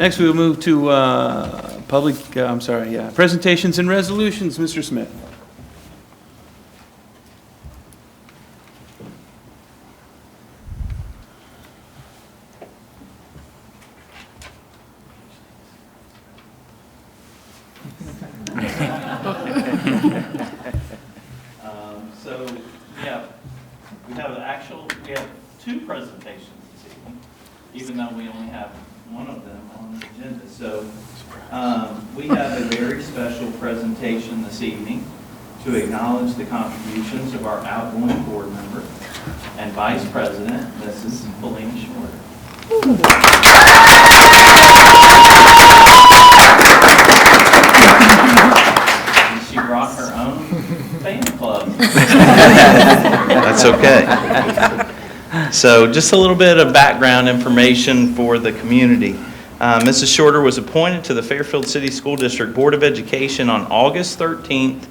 Next, we will move to presentations and resolutions. Mr. Smith. We have two presentations this evening, even though we only have one of them on the agenda. So we have a very special presentation this evening to acknowledge the contributions of our outgoing board member and Vice President, Mrs. Belina Shorter. And she brought her own fan club. That's okay. So just a little bit of background information for the community. Mrs. Shorter was appointed to the Fairfield City School District Board of Education on August 13th,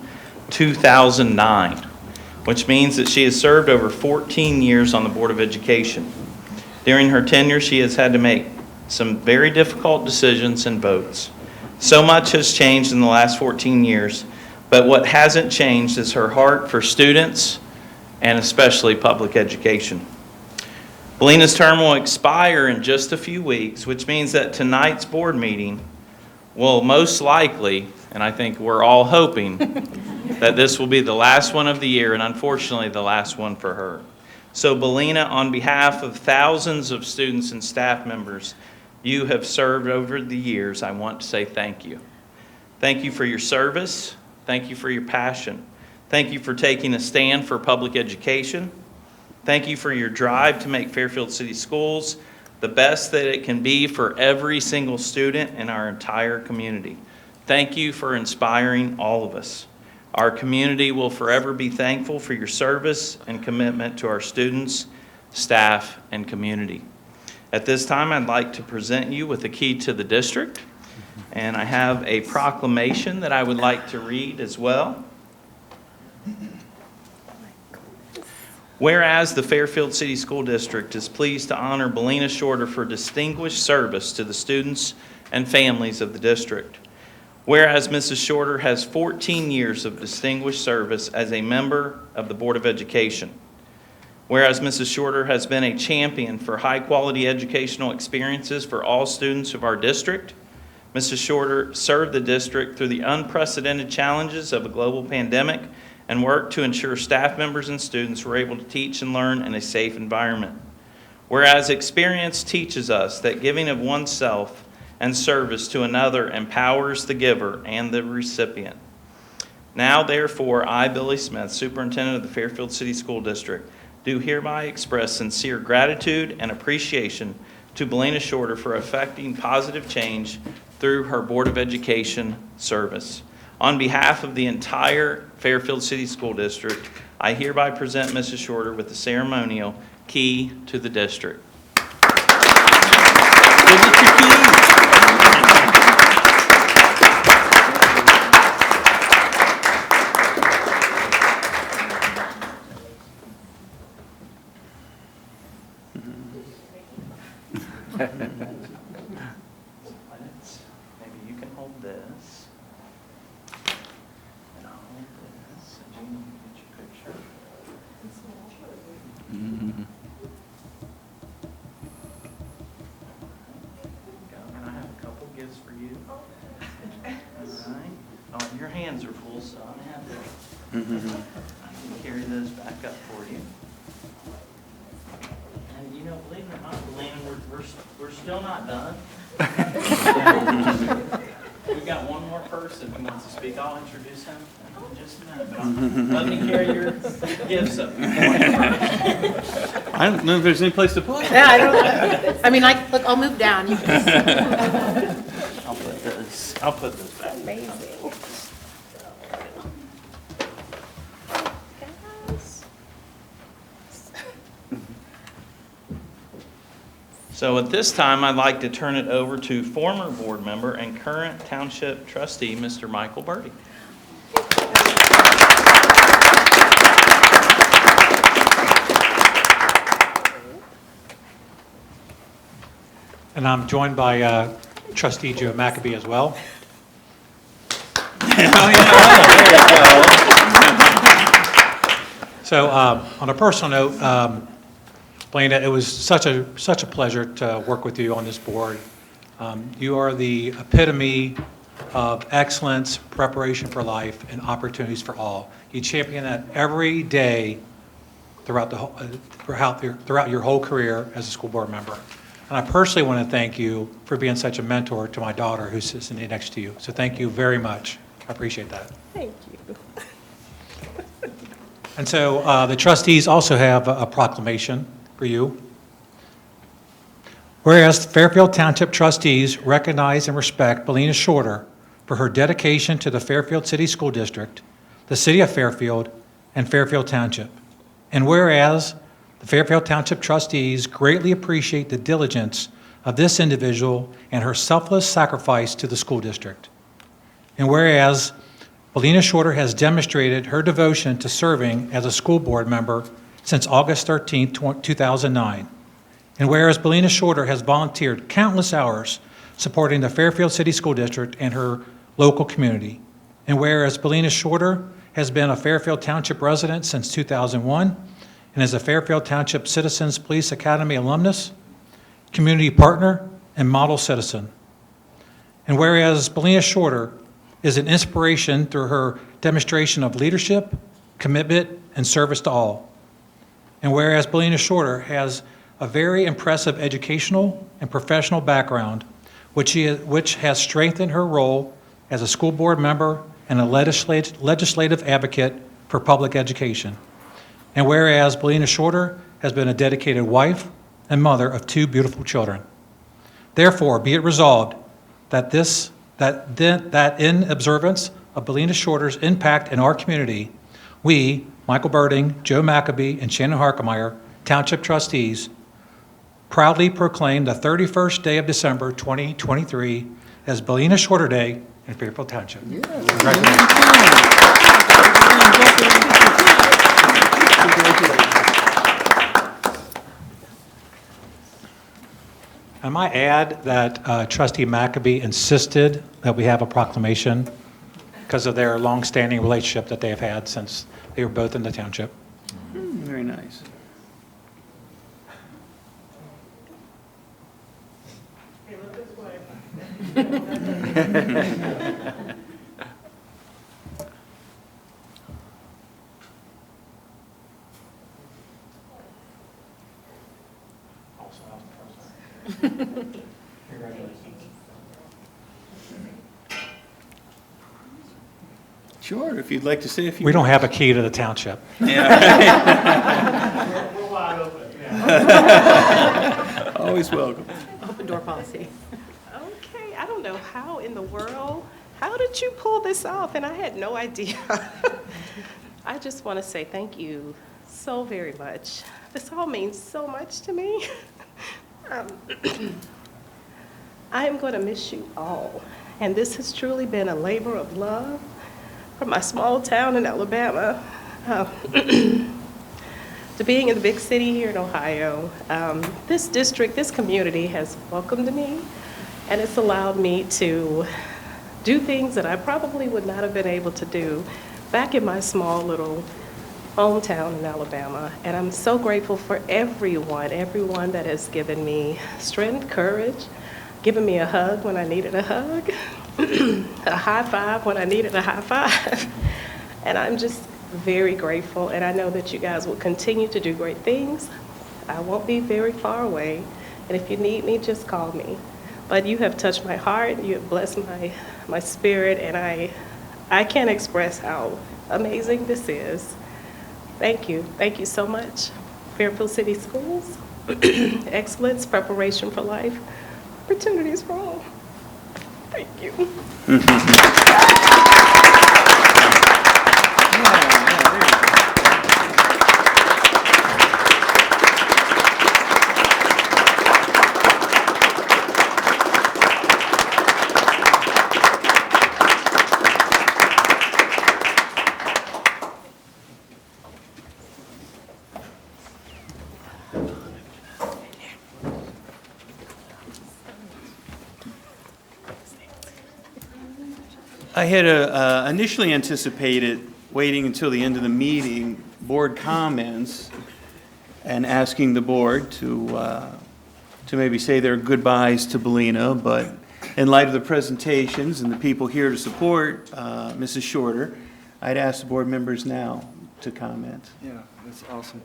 2009, which means that she has served over 14 years on the Board of Education. During her tenure, she has had to make some very difficult decisions and votes. So much has changed in the last 14 years, but what hasn't changed is her heart for students and especially public education. Belina's term will expire in just a few weeks, which means that tonight's board meeting will most likely, and I think we're all hoping, that this will be the last one of the year and unfortunately the last one for her. So Belina, on behalf of thousands of students and staff members you have served over the years, I want to say thank you. Thank you for your service. Thank you for your passion. Thank you for taking a stand for public education. Thank you for your drive to make Fairfield City Schools the best that it can be for every single student in our entire community. Thank you for inspiring all of us. Our community will forever be thankful for your service and commitment to our students, staff, and community. At this time, I'd like to present you with the key to the district, and I have a proclamation that I would like to read as well. Whereas the Fairfield City School District is pleased to honor Belina Shorter for distinguished service to the students and families of the district. Whereas Mrs. Shorter has 14 years of distinguished service as a member of the Board of Education. Whereas Mrs. Shorter has been a champion for high-quality educational experiences for all students of our district. Mrs. Shorter served the district through the unprecedented challenges of a global pandemic and worked to ensure staff members and students were able to teach and learn in a safe environment. Whereas experience teaches us that giving of oneself and service to another empowers the giver and the recipient. Now, therefore, I, Billy Smith, Superintendent of the Fairfield City School District, do hereby express sincere gratitude and appreciation to Belina Shorter for effecting positive change through her Board of Education service. On behalf of the entire Fairfield City School District, I hereby present Mrs. Shorter with the ceremonial key to the district. Maybe you can hold this. And I'll hold this. And Jean, get your picture. Go. And I have a couple gifts for you. All right. Oh, your hands are full, so I have to carry those back up for you. And you know, believe it or not, Belina, we're still not done. We've got one more person who wants to speak. I'll introduce him in just a minute. Let me carry your gifts up. I don't know if there's any place to put it. Yeah, I don't know. I mean, look, I'll move down. You can I'll put this back. Amazing. So at this time, I'd like to turn it over to former board member and current township trustee, Mr. Michael Birdie. And I'm joined by trustee Joe Maccabee as well. So on a personal note, Belinda, it was such a pleasure to work with you on this board. You are the epitome of excellence, preparation for life, and opportunities for all. You champion that every day throughout your whole career as a school board member. And I personally want to thank you for being such a mentor to my daughter who's sitting next to you. So thank you very much. I appreciate that. Thank you. And so the trustees also have a proclamation for you. Whereas the Fairfield Township trustees recognize and respect Belina Shorter for her dedication to the Fairfield City School District, the City of Fairfield, and Fairfield Township. And whereas the Fairfield Township trustees greatly appreciate the diligence of this individual and her selfless sacrifice to the school district. And whereas Belina Shorter has demonstrated her devotion to serving as a school board member since August 13, 2009. And whereas Belina Shorter has volunteered countless hours supporting the Fairfield City School District and her local community. And whereas Belina Shorter has been a Fairfield Township resident since 2001 and is a Fairfield Township Citizens Police Academy alumnus, community partner, and model citizen. And whereas Belina Shorter is an inspiration through her demonstration of leadership, commitment, and service to all. And whereas Belina Shorter has a very impressive educational and professional background, which has strengthened her role as a school board member and a legislative advocate for public education. And whereas Belina Shorter has been a dedicated wife and mother of 2 beautiful children. Therefore, be it resolved that in observance of Belina Shorter's impact in our community, we, Michael Birding, Joe Maccabee, and Shannon Harkemeyer, Township trustees, proudly proclaim the 31st day of December 2023 as Belina Shorter Day in Fairfield Township. Congratulations. I might add that Trustee Maccabee insisted that we have a proclamation because of their long-standing relationship that they have had since they were both in the township. Very nice. Sure, if you'd like to say a few. We don't have a key to the township. Always welcome. Open door policy. Okay, I don't know how in the world, how did you pull this off? And I had no idea. I just want to say thank you so very much. This all means so much to me. I am going to miss you all. And this has truly been a labor of love from my small town in Alabama to being in the big city here in Ohio. This district, this community has welcomed me, and it's allowed me to do things that I probably would not have been able to do back in my small little hometown in Alabama. And I'm so grateful for everyone that has given me strength, courage, given me a hug when I needed a hug, a high five when I needed a high five. And I'm just very grateful, and I know that you guys will continue to do great things. I won't be very far away, and if you need me, just call me. But you have touched my heart, you have blessed my spirit, and I can't express how amazing this is. Thank you so much. Fairfield City Schools, excellence, preparation for life, opportunities for all. Thank you. I had initially anticipated waiting until the end of the meeting, board comments, and asking the board to maybe say their goodbyes to Belina, but in light of the presentations and the people here to support Mrs. Shorter, I'd ask the board members now to comment. Yeah, that's awesome.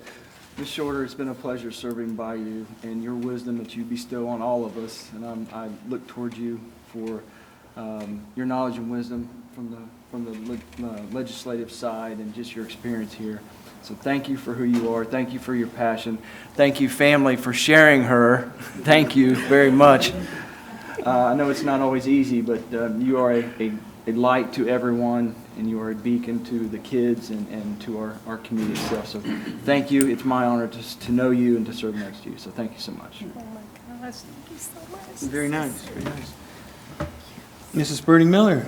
Ms. Shorter, it's been a pleasure serving by you and your wisdom that you bestow on all of us. And I look toward you for your knowledge and wisdom from the legislative side and just your experience here. So thank you for who you are. Thank you for your passion. Thank you, family, for sharing her. Thank you very much. I know it's not always easy, but you are a light to everyone, and you are a beacon to the kids and to our community itself. So thank you. It's my honor to know you and to serve next to you. So thank you so much. Oh my gosh, thank you so much. Very nice, very nice. Mrs. Birding Miller.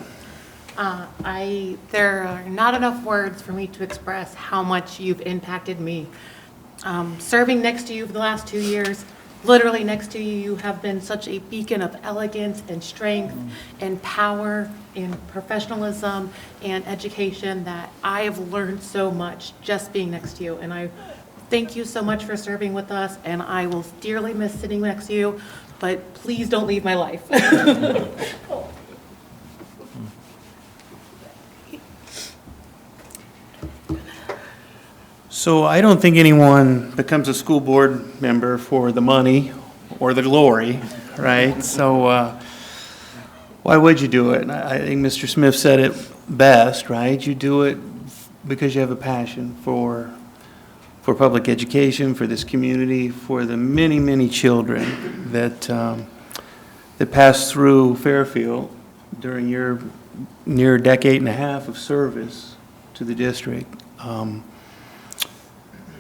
There are not enough words for me to express how much you've impacted me. Serving next to you for the last 2 years, literally next to you, you have been such a beacon of elegance and strength and power and professionalism and education that I have learned so much just being next to you. And I thank you so much for serving with us, and I will dearly miss sitting next to you, but please don't leave my life. So I don't think anyone becomes a school board member for the money or the glory, right? So why would you do it? And I think Mr. Smith said it best, right? You do it because you have a passion for public education, for this community, for the many, many children that pass through Fairfield during your near decade and a half of service to the district.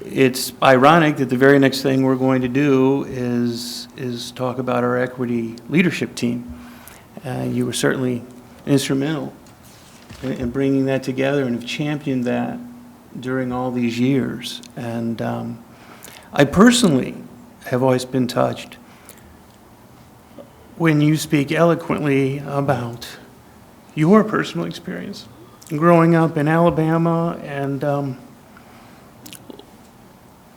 It's ironic that the very next thing we're going to do is talk about our equity leadership team. You were certainly instrumental in bringing that together and have championed that during all these years. And I personally have always been touched when you speak eloquently about your personal experience growing up in Alabama and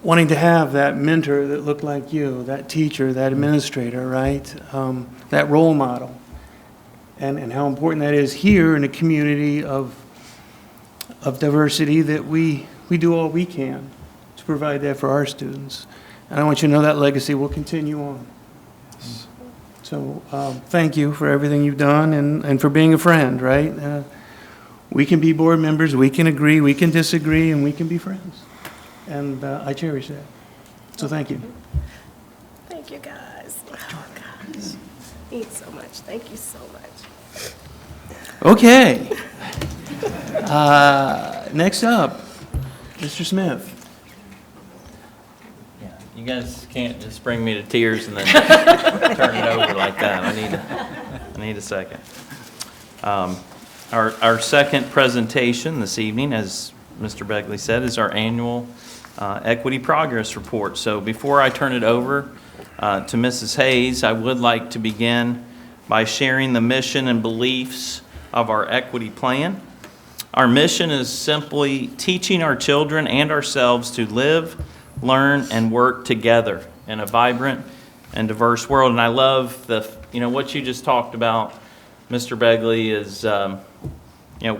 wanting to have that mentor that looked like you, that teacher, that administrator, right? That role model. And how important that is here in a community of diversity that we do all we can to provide that for our students. And I want you to know that legacy will continue on. So thank you for everything you've done and for being a friend, right? We can be board members, we can agree, we can disagree, and we can be friends. And I cherish that. So thank you. Thank you, guys. Oh, gosh. Means so much. Thank you so much. Okay. Next up, Mr. Smith. Yeah, you guys can't just bring me to tears and then turn it over like that. I need a second. Our second presentation this evening, as Mr. Begley said, is our annual Equity Progress Report. So before I turn it over to Mrs. Hayes, I would like to begin by sharing the mission and beliefs of our equity plan. Our mission is simply teaching our children and ourselves to live, learn, and work together in a vibrant and diverse world. And I love what you just talked about, Mr. Begley, is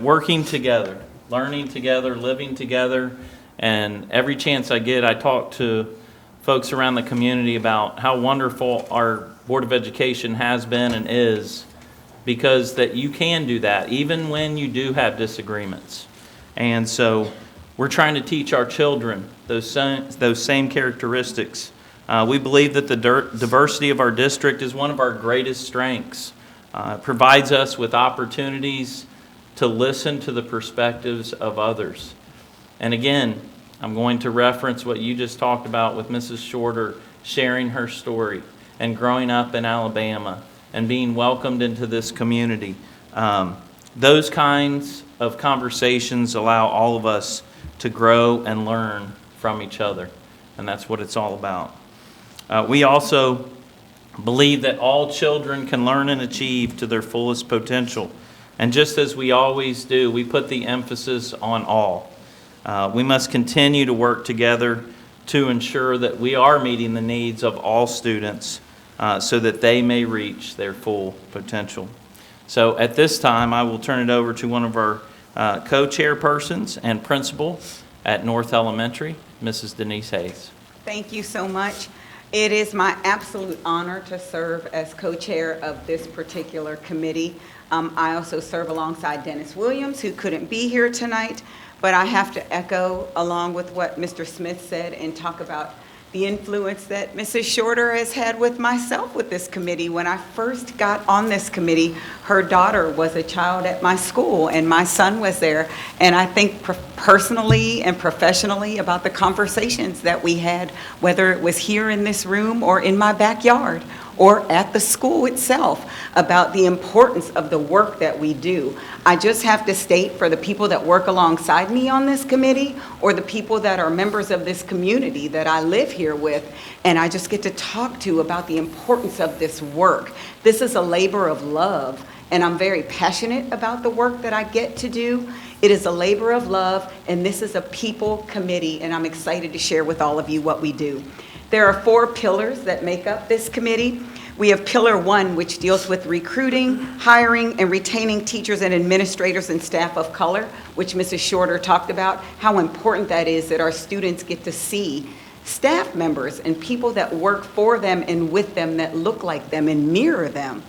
working together, learning together, living together. And every chance I get, I talk to folks around the community about how wonderful our Board of Education has been and is, because that you can do that even when you do have disagreements. And so we're trying to teach our children those same characteristics. We believe that the diversity of our district is one of our greatest strengths. It provides us with opportunities to listen to the perspectives of others. And again, I'm going to reference what you just talked about with Mrs. Shorter sharing her story and growing up in Alabama and being welcomed into this community. Those kinds of conversations allow all of us to grow and learn from each other, and that's what it's all about. We also believe that all children can learn and achieve to their fullest potential, And just as we always do, we put the emphasis on all. We must continue to work together to ensure that we are meeting the needs of all students so that they may reach their full potential. So at this time, I will turn it over to one of our co-chairpersons and principal at North Elementary, Mrs. Denise Hayes. Thank you so much. It is my absolute honor to serve as co-chair of this particular committee. I also serve alongside Dennis Williams, who couldn't be here tonight, but I have to echo along with what Mr. Smith said and talk about the influence that Mrs. Shorter has had with myself with this committee. When I first got on this committee, her daughter was a child at my school and my son was there. And I think personally and professionally about the conversations that we had, whether it was here in this room or in my backyard or at the school itself, about the importance of the work that we do. I just have to state, for the people that work alongside me on this committee or the people that are members of this community that I live here with, and I just get to talk to about the importance of this work. This is a labor of love, and I'm very passionate about the work that I get to do. It is a labor of love, and this is a people committee, and I'm excited to share with all of you what we do. There are 4 pillars that make up this committee. We have Pillar 1, which deals with recruiting, hiring, and retaining teachers and administrators and staff of color, which Mrs. Shorter talked about, how important that is that our students get to see staff members and people that work for them and with them that look like them and mirror them.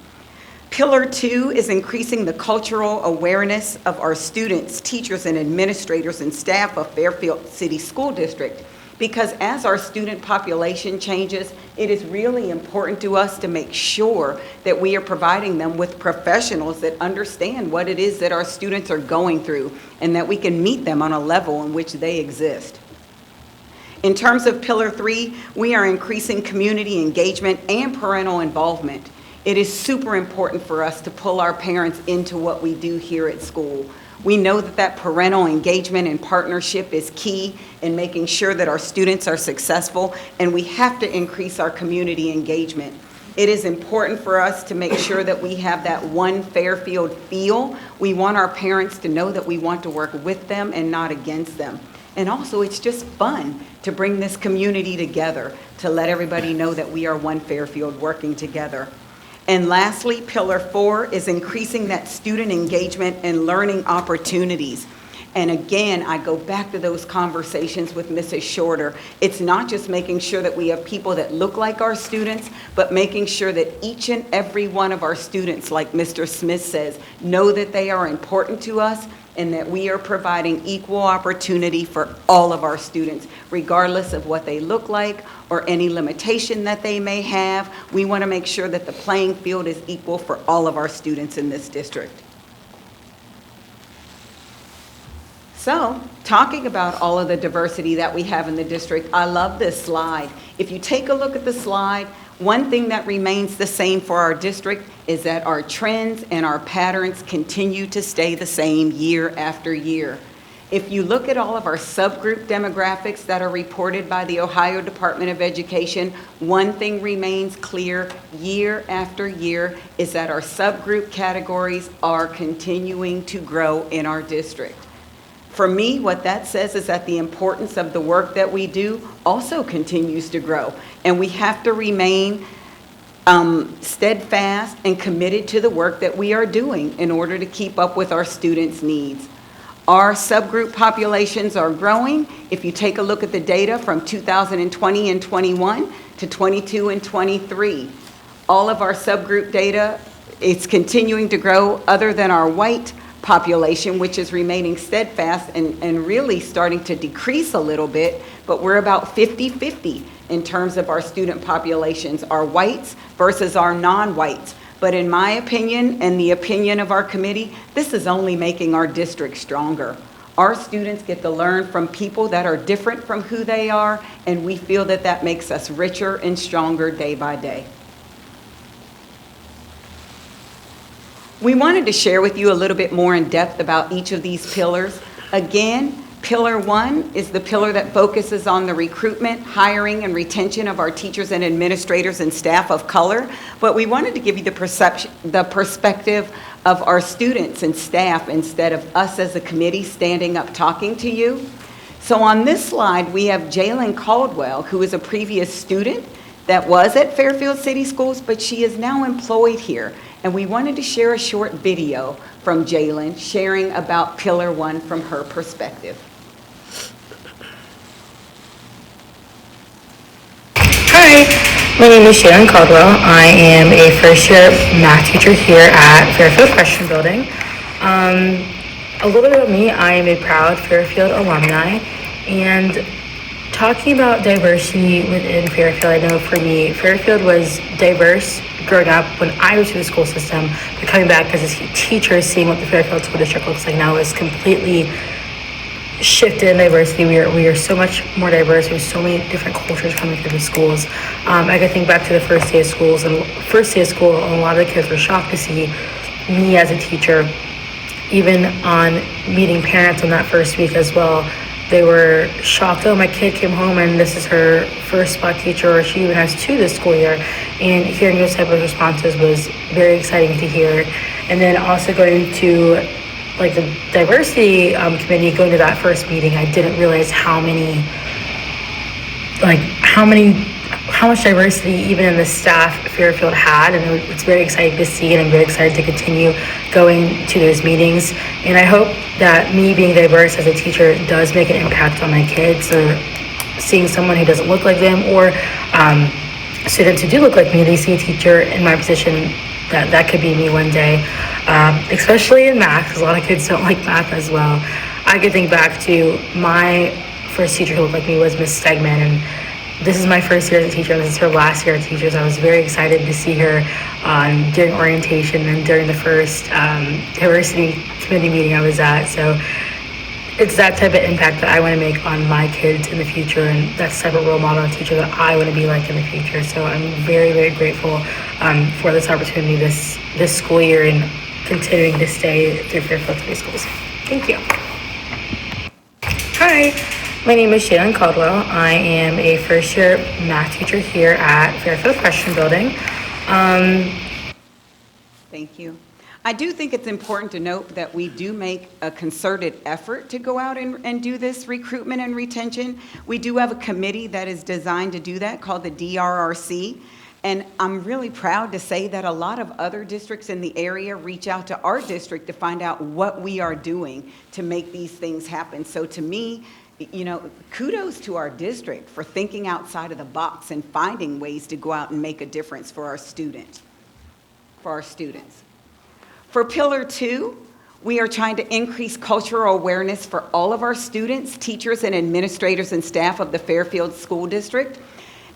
Pillar 2 is increasing the cultural awareness of our students, teachers, and administrators and staff of Fairfield City School District. Because as our student population changes, it is really important to us to make sure that we are providing them with professionals that understand what it is that our students are going through and that we can meet them on a level in which they exist. In terms of Pillar 3, we are increasing community engagement and parental involvement. It is super important for us to pull our parents into what we do here at school. We know that parental engagement and partnership is key in making sure that our students are successful, and we have to increase our community engagement. It is important for us to make sure that we have that one Fairfield feel. We want our parents to know that we want to work with them and not against them. And also, it's just fun to bring this community together, to let everybody know that we are one Fairfield working together. And lastly, Pillar 4 is increasing that student engagement and learning opportunities. And again, I go back to those conversations with Mrs. Shorter. It's not just making sure that we have people that look like our students, but making sure that each and every one of our students, like Mr. Smith says, know that they are important to us and that we are providing equal opportunity for all of our students, regardless of what they look like or any limitation that they may have. We want to make sure that the playing field is equal for all of our students in this district. So, talking about all of the diversity that we have in the district, I love this slide. If you take a look at the slide, one thing that remains the same for our district is that our trends and our patterns continue to stay the same year after year. If you look at all of our subgroup demographics that are reported by the Ohio Department of Education, one thing remains clear year after year is that our subgroup categories are continuing to grow in our district. For me, what that says is that the importance of the work that we do also continues to grow, and we have to remain steadfast and committed to the work that we are doing in order to keep up with our students' needs. Our subgroup populations are growing. If you take a look at the data from 2020 and 21 to 22 and 23, all of our subgroup data, it's continuing to grow other than our white population, which is remaining steadfast and really starting to decrease a little bit, but we're about 50-50 in terms of our student populations, our whites versus our non-whites. But in my opinion and the opinion of our committee, this is only making our district stronger. Our students get to learn from people that are different from who they are, and we feel that that makes us richer and stronger day by day. We wanted to share with you a little bit more in depth about each of these pillars. Again, Pillar 1 is the pillar that focuses on the recruitment, hiring, and retention of our teachers and administrators and staff of color. But we wanted to give you the perspective of our students and staff instead of us as a committee standing up talking to you. So on this slide, we have Jalen Caldwell, who is a previous student that was at Fairfield City Schools, but she is now employed here. And we wanted to share a short video from Jalen sharing about Pillar 1 from her perspective. Hi, my name is Shannon Caldwell. I am a first-year math teacher here at Fairfield Freshman Building. A little bit about me, I am a proud Fairfield alumni, and talking about diversity within Fairfield, I know for me, Fairfield was diverse growing up when I was through the school system, but coming back as a teacher, seeing what the Fairfield School District looks like now is completely shifted in diversity. We are so much more diverse. There's so many different cultures coming through the schools. I can think back to the first day of school, and a lot of the kids were shocked to see me as a teacher. Even on meeting parents on that first week as well, they were shocked. Oh, my kid came home and this is her first spot teacher, or she even has 2 this school year. And hearing those type of responses was very exciting to hear. And then also going to like the diversity committee, going to that first meeting, I didn't realize how much diversity even in the staff Fairfield had, and it's very exciting to see, and I'm very excited to continue going to those meetings. And I hope that me being diverse as a teacher does make an impact on my kids, or seeing someone who doesn't look like them, or students who do look like me, they see a teacher in my position that could be me one day, especially in math, because a lot of kids don't like math as well. I could think back to my first teacher who looked like me was Miss Stegman, and this is my first year as a teacher, and this is her last year as a teacher, so I was very excited to see her during orientation and during the first diversity committee meeting I was at. So it's that type of impact that I want to make on my kids in the future, and that's the type of role model and teacher that I want to be like in the future. So I'm very, very grateful for this opportunity this school year and continuing to stay through Fairfield City Schools. Thank you. Hi. My name is Shannon Caldwell. I am a first-year math teacher here at Fairfield Freshman Building. Thank you. I do think it's important to note that we do make a concerted effort to go out and do this recruitment and retention. We do have a committee that is designed to do that called the DRRC. And I'm really proud to say that a lot of other districts in the area reach out to our district to find out what we are doing to make these things happen. So to me, you know, kudos to our district for thinking outside of the box and finding ways to go out and make a difference for our students. For Pillar 2, we are trying to increase cultural awareness for all of our students, teachers, and administrators and staff of the Fairfield School District.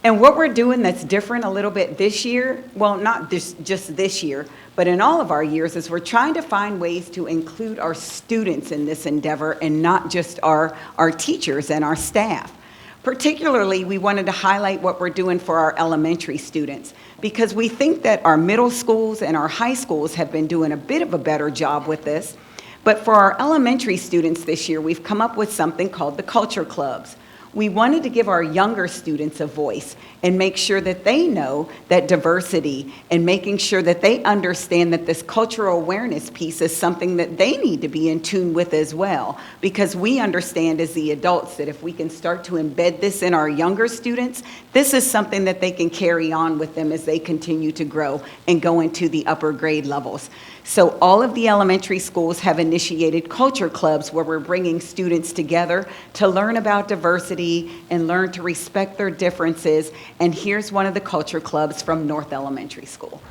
And what we're doing that's different a little bit this year, well, not just this year, but in all of our years, is we're trying to find ways to include our students in this endeavor and not just our teachers and our staff. Particularly, we wanted to highlight what we're doing for our elementary students, because we think that our middle schools and our high schools have been doing a bit of a better job with this. But for our elementary students this year, we've come up with something called the Culture Clubs. We wanted to give our younger students a voice and make sure that they know that diversity, and making sure that they understand that this cultural awareness piece is something that they need to be in tune with as well. Because we understand as the adults that if we can start to embed this in our younger students, this is something that they can carry on with them as they continue to grow and go into the upper grade levels. So all of the elementary schools have initiated culture clubs where we're bringing students together to learn about diversity and learn to respect their differences. And here's one of the culture clubs from North Elementary School.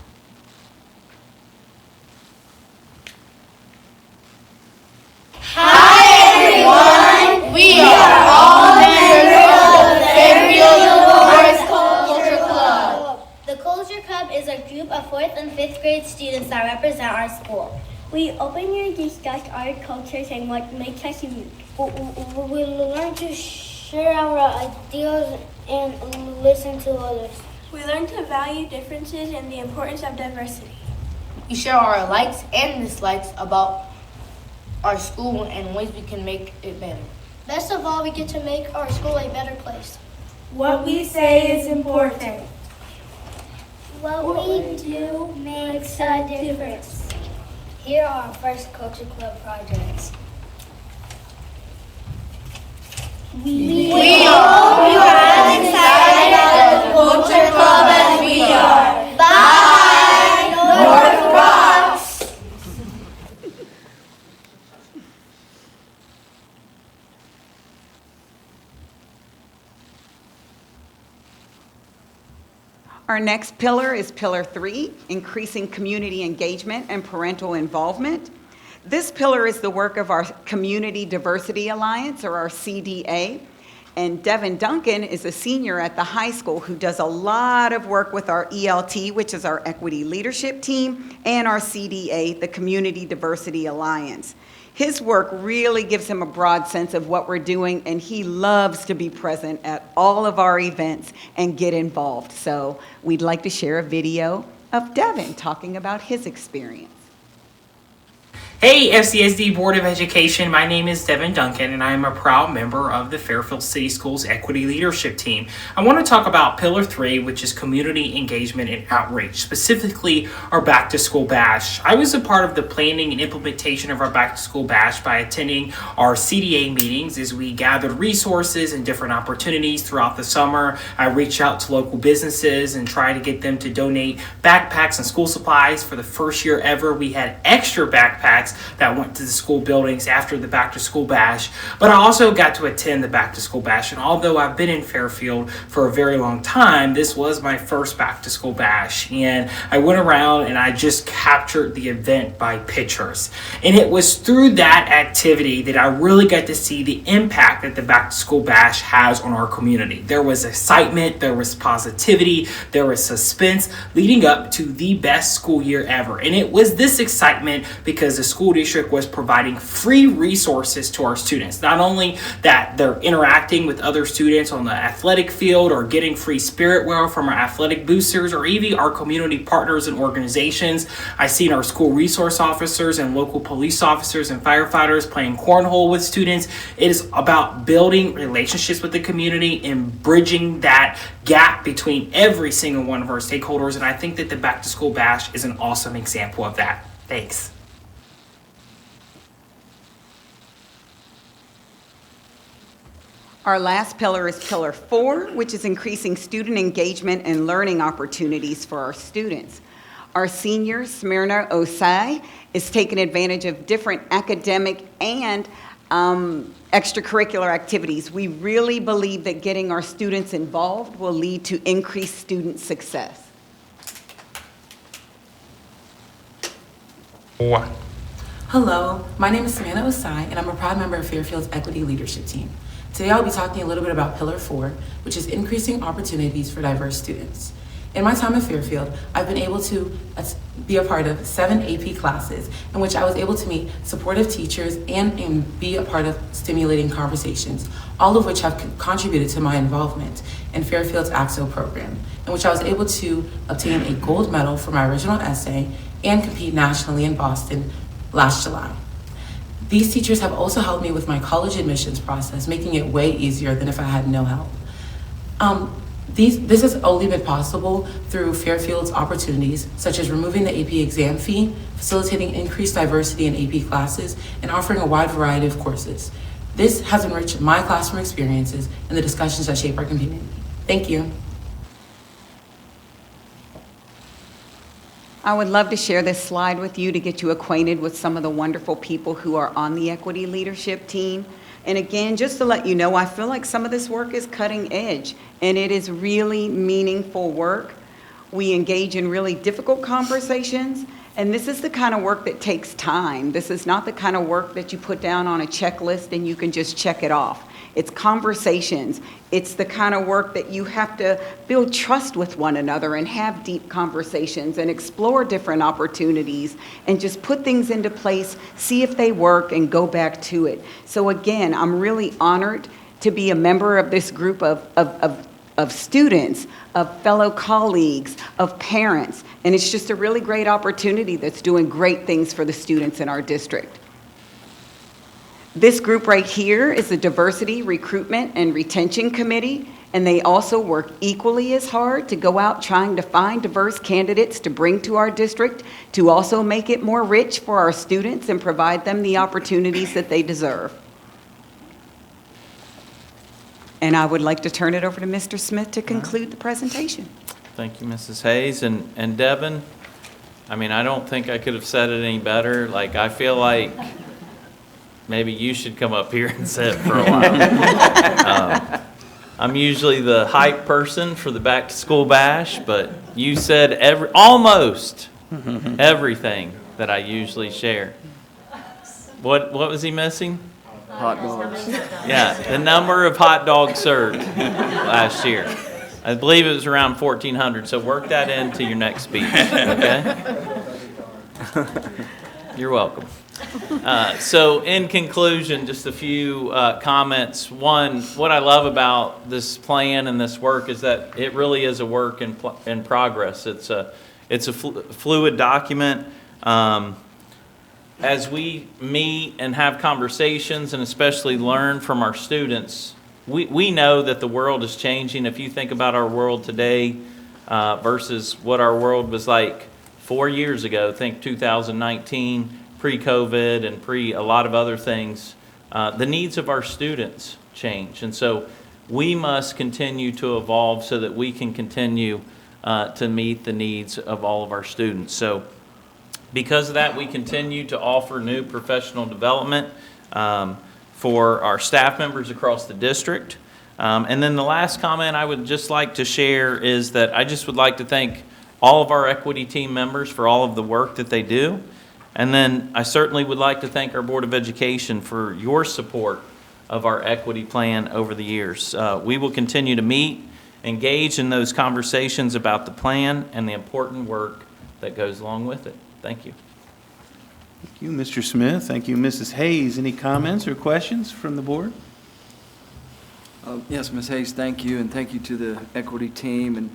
Hi everyone! We are all members of the Fairfield Culture Club. The Culture Club is a group of 4th and 5th grade students that represent our school. We openly discuss our cultures and what makes us unique. We learn to share our ideas and listen to others. We learn to value differences and the importance of diversity. We share our likes and dislikes about our school and ways we can make it better. Best of all, we get to make our school a better place. What we say is important. What we do Makes a difference. Here are our first Culture Club projects. We hope you are as excited about the Culture Club as we are. Bye! North Rocks! Our next pillar is Pillar 3, increasing community engagement and parental involvement. This pillar is the work of our Community Diversity Alliance, or our CDA. And Devin Duncan is a senior at the high school who does a lot of work with our ELT, which is our Equity Leadership Team, and our CDA, the Community Diversity Alliance. His work really gives him a broad sense of what we're doing, and he loves to be present at all of our events and get involved. So we'd like to share a video of Devin talking about his experience. Hey FCSD Board of Education, my name is Devin Duncan and I am a proud member of the Fairfield City Schools Equity Leadership Team. I want to talk about Pillar 3, which is community engagement and outreach, specifically our Back to School Bash. I was a part of the planning and implementation of our Back to School Bash by attending our CDA meetings as we gathered resources and different opportunities throughout the summer. I reached out to local businesses and tried to get them to donate backpacks and school supplies. For the first year ever, we had extra backpacks that went to the school buildings after the Back to School Bash. But I also got to attend the Back to School Bash, and although I've been in Fairfield for a very long time, this was my first Back to School Bash, and I went around and I just captured the event by pictures. And it was through that activity that I really got to see the impact that the Back to School Bash has on our community. There was excitement, there was positivity, there was suspense leading up to the best school year ever. And it was this excitement because the school district was providing free resources to our students. Not only that they're interacting with other students on the athletic field or getting free spirit wear from our athletic boosters or even our community partners and organizations. I've seen our school resource officers and local police officers and firefighters playing cornhole with students. It is about building relationships with the community and bridging that gap between every single one of our stakeholders. And I think that the Back to School Bash is an awesome example of that. Thanks. Our last pillar is Pillar 4, which is increasing student engagement and learning opportunities for our students. Our senior, Smyrna Osai, is taking advantage of different academic and extracurricular activities. We really believe that getting our students involved will lead to increased student success. Hello, my name is Samantha Osai, and I'm a proud member of Fairfield's Equity Leadership Team. Today I'll be talking a little bit about Pillar 4, which is increasing opportunities for diverse students. In my time at Fairfield, I've been able to be a part of 7 AP classes in which I was able to meet supportive teachers and be a part of stimulating conversations, all of which have contributed to my involvement in Fairfield's AXO program, in which I was able to obtain a gold medal for my original essay and compete nationally in Boston last July. These teachers have also helped me with my college admissions process, making it way easier than if I had no help. This has only been possible through Fairfield's opportunities, such as removing the AP exam fee, facilitating increased diversity in AP classes, and offering a wide variety of courses. This has enriched my classroom experiences and the discussions that shape our community. Thank you. I would love to share this slide with you to get you acquainted with some of the wonderful people who are on the Equity Leadership Team. And again, just to let you know, I feel like some of this work is cutting edge, and it is really meaningful work. We engage in really difficult conversations, and this is the kind of work that takes time. This is not the kind of work that you put down on a checklist and you can just check it off. It's conversations. It's the kind of work that you have to build trust with one another and have deep conversations and explore different opportunities and just put things into place, see if they work, and go back to it. So again, I'm really honored to be a member of this group of students, of fellow colleagues, of parents, and it's just a really great opportunity that's doing great things for the students in our district. This group right here is the Diversity, Recruitment, and Retention Committee, and they also work equally as hard to go out trying to find diverse candidates to bring to our district, to also make it more rich for our students and provide them the opportunities that they deserve. And I would like to turn it over to Mr. Smith to conclude the presentation. Thank you, Mrs. Hayes. And Devin, I mean, I don't think I could have said it any better. Like, I feel like maybe you should come up here and sit for a while. I'm usually the hype person for the back to school bash, but you said almost everything that I usually share. What was he missing? Hot dogs. Yeah, the number of hot dogs served last year. I believe it was around 1,400, so work that into your next speech, okay? You're welcome. So in conclusion, just a few comments. One, what I love about this plan and this work is that it really is a work in progress. It's a fluid document. As we meet and have conversations and especially learn from our students, we know that the world is changing. If you think about our world today versus what our world was like 4 years ago, think 2019, pre-COVID and a lot of other things, the needs of our students change. And so we must continue to evolve so that we can continue to meet the needs of all of our students. So because of that, we continue to offer new professional development for our staff members across the district. And then the last comment I would just like to share is that I just would like to thank all of our equity team members for all of the work that they do. And then I certainly would like to thank our Board of Education for your support of our equity plan over the years. We will continue to meet, engage in those conversations about the plan and the important work that goes along with it. Thank you. Thank you, Mr. Smith. Thank you, Mrs. Hayes. Any comments or questions from the board? Yes, Ms. Hayes, thank you, and thank you to the equity team. And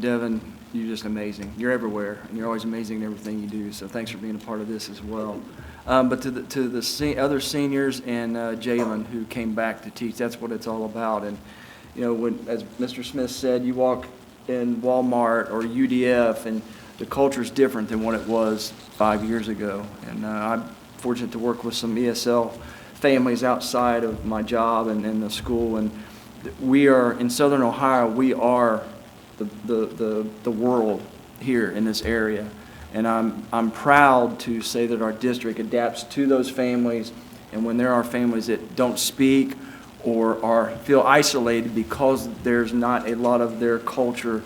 Devin, you're just amazing. You're everywhere, and you're always amazing in everything you do, so thanks for being a part of this as well. But to the other seniors and Jalen who came back to teach, that's what it's all about. And, you know, as Mr. Smith said, you walk in Walmart or UDF, and the culture is different than what it was 5 years ago. And I'm fortunate to work with some ESL families outside of my job and in the school. And we are, in Southern Ohio, we are the world here in this area. And I'm proud to say that our district adapts to those families. And when there are families that don't speak or feel isolated because there's not a lot of their culture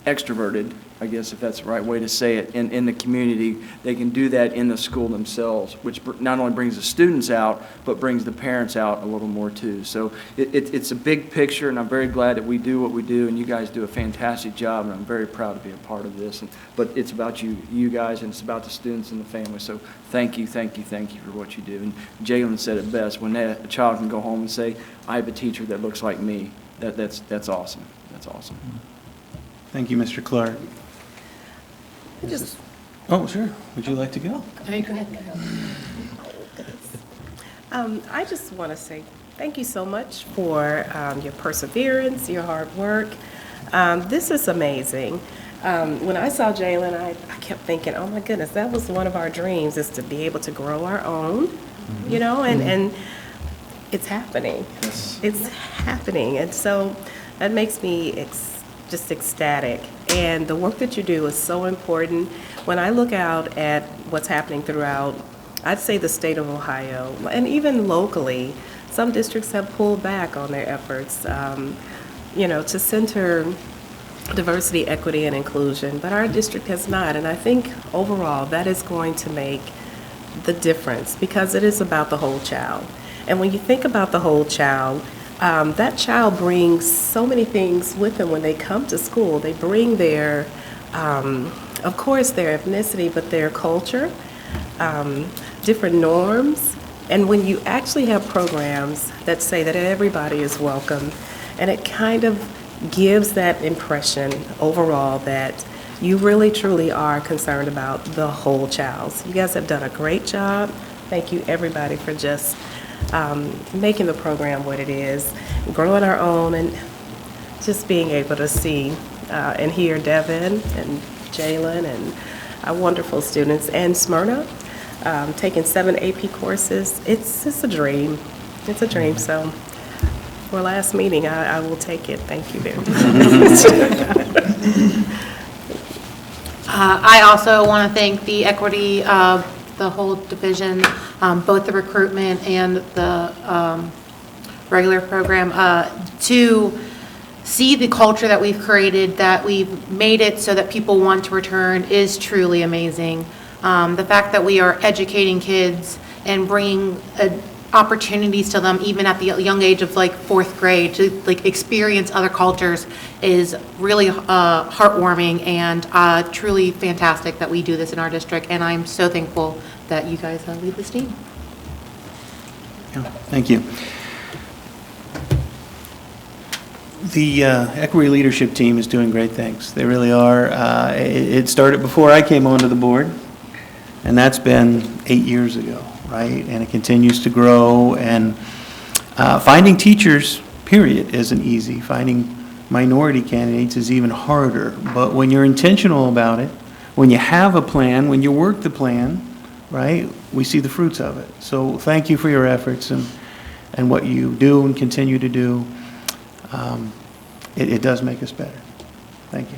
extroverted, I guess if that's the right way to say it, in the community, they can do that in the school themselves, which not only brings the students out, but brings the parents out a little more too. So it's a big picture, and I'm very glad that we do what we do, and you guys do a fantastic job, and I'm very proud to be a part of this. But it's about you guys, and it's about the students and the family. So thank you for what you do. And Jalen said it best, when a child can go home and say, I have a teacher that looks like me, that's awesome. That's awesome. Thank you, Mr. Clark. Oh, sure. Would you like to go? Hey, go ahead. I just want to say thank you so much for your perseverance, your hard work. This is amazing. When I saw Jalen, I kept thinking, oh my goodness, that was one of our dreams, is to be able to grow our own, you know, and it's happening. Yes. It's happening. And so that makes me just ecstatic. And the work that you do is so important. When I look out at what's happening throughout, I'd say the state of Ohio, and even locally, some districts have pulled back on their efforts, you know, to center diversity, equity, and inclusion, but our district has not. And I think overall that is going to make the difference, because it is about the whole child. And when you think about the whole child, that child brings so many things with them when they come to school. They bring their, of course, their ethnicity, but their culture, different norms. And when you actually have programs that say that everybody is welcome, and it kind of gives that impression overall that you really truly are concerned about the whole child. So you guys have done a great job. Thank you, everybody, for just making the program what it is, growing our own, and just being able to see and hear Devin and Jalen and our wonderful students, and Smyrna, taking 7 AP courses. It's a dream. It's a dream. So for last meeting, I will take it. Thank you very much. I also want to thank the equity, the whole division, both the recruitment and the regular program, to see the culture that we've created, that we've made it so that people want to return, is truly amazing. The fact that we are educating kids and bringing opportunities to them, even at the young age of like 4th grade, to like experience other cultures, is really heartwarming and truly fantastic that we do this in our district. And I'm so thankful that you guys lead this team. Yeah, thank you. The Equity Leadership Team is doing great things. They really are. It started before I came onto the board, and that's been 8 years ago, right? And it continues to grow, and finding teachers, period, isn't easy. Finding minority candidates is even harder. But when you're intentional about it, when you have a plan, when you work the plan, right, we see the fruits of it. So thank you for your efforts and what you do and continue to do. It does make us better. Thank you.